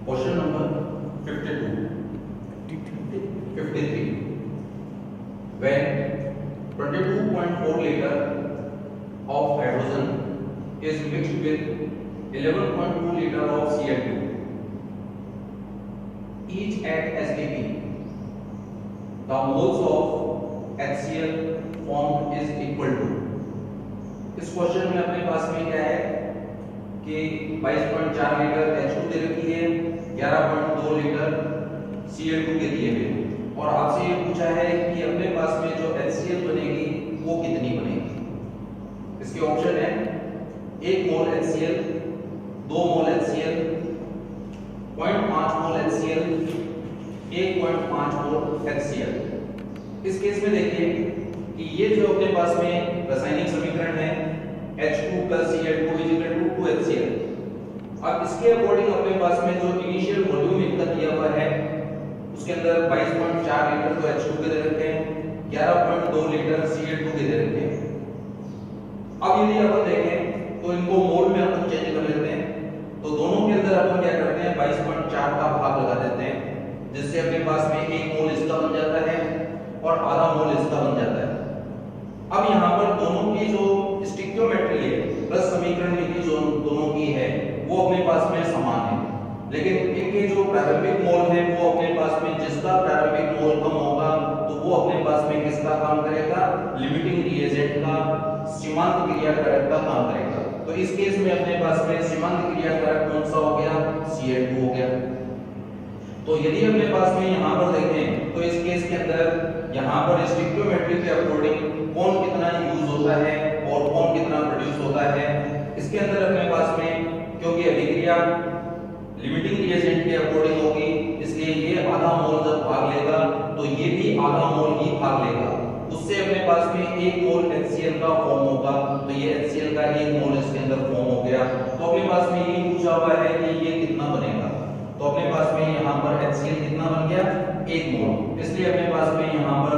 Question number 52 53 when 22.4 liter of hydrogen is mixed with 11.2 liter of Cl2, each at STP, the moles of HCl formed is equal to। इस question में अपने पास में क्या है कि 22.4 litre H2 दे रखी है, 11.2 लीटर Cl2 के दिए हुए, और आपसे ये पूछा है कि अपने पास में जो HCl बनेगी वो कितनी बनेगी। इसके ऑप्शन है 1 मोल HCl, 2 मोल HCl, 0.5 मोल HCl, 1.5 मोल HCl। इस केस में देखिए कि ये जो अपने पास में रासायनिक समीकरण है H2 + Cl2 = 2HCl। अब इसके अकॉर्डिंग अपने पास में जो इनिशियल वॉल्यूम इनका दिया हुआ है उसके अंदर 22.4 लीटर तो H2 के दे रखे हैं, 11.2 लीटर Cl2 के दे रखे हैं। अब यदि अपन देखें तो इनको मोल में अपन चेंज कर लेते हैं, तो दोनों के अंदर अपन क्या करते हैं 22.4 का भाग लगा देते हैं, जिससे अपने पास में 1 मोल इसका बन जाता है और आधा मोल इसका बन जाता है। अब यहाँ पर दोनों की जो स्टिक्योमेट्री है प्लस समीकरण में की जो दोनों की है वो अपने पास में समान है, लेकिन इनके जो प्रारंभिक मोल है वो अपने पास में जिसका प्रारंभिक मोल कम होगा तो वो अपने पास में किसका काम करेगा, लिमिटिंग रिएजेंट का सीमांत क्रियाकारक का काम करेगा। तो इस केस में अपने पास में सीमांत क्रियाकारक कौन सा हो गया, Cl2 हो गया। तो यदि अपने पास में यहाँ पर देखें तो इस केस के अंदर यहाँ पर स्टिक्योमेट्री के अकॉर्डिंग कौन कितना यूज होता है और कौन कितना प्रोड्यूस होता है, इसके अंदर अपने पास में क्योंकि अभिक्रिया लिमिटिंग रिएजेंट के अकॉर्डिंग होगी, इसलिए ये आधा मोल जब भाग लेगा तो ये भी आधा मोल ही भाग लेगा, उससे अपने पास में 1 मोल HCl का फॉर्म होगा, तो ये HCl का 1 मोल इसके अंदर फॉर्म हो गया। तो अपने पास में ये पूछा हुआ है कि ये कितना बनेगा, तो अपने पास में यहाँ पर HCl कितना बन गया 1 मोल, इसलिए अपने पास में यहाँ पर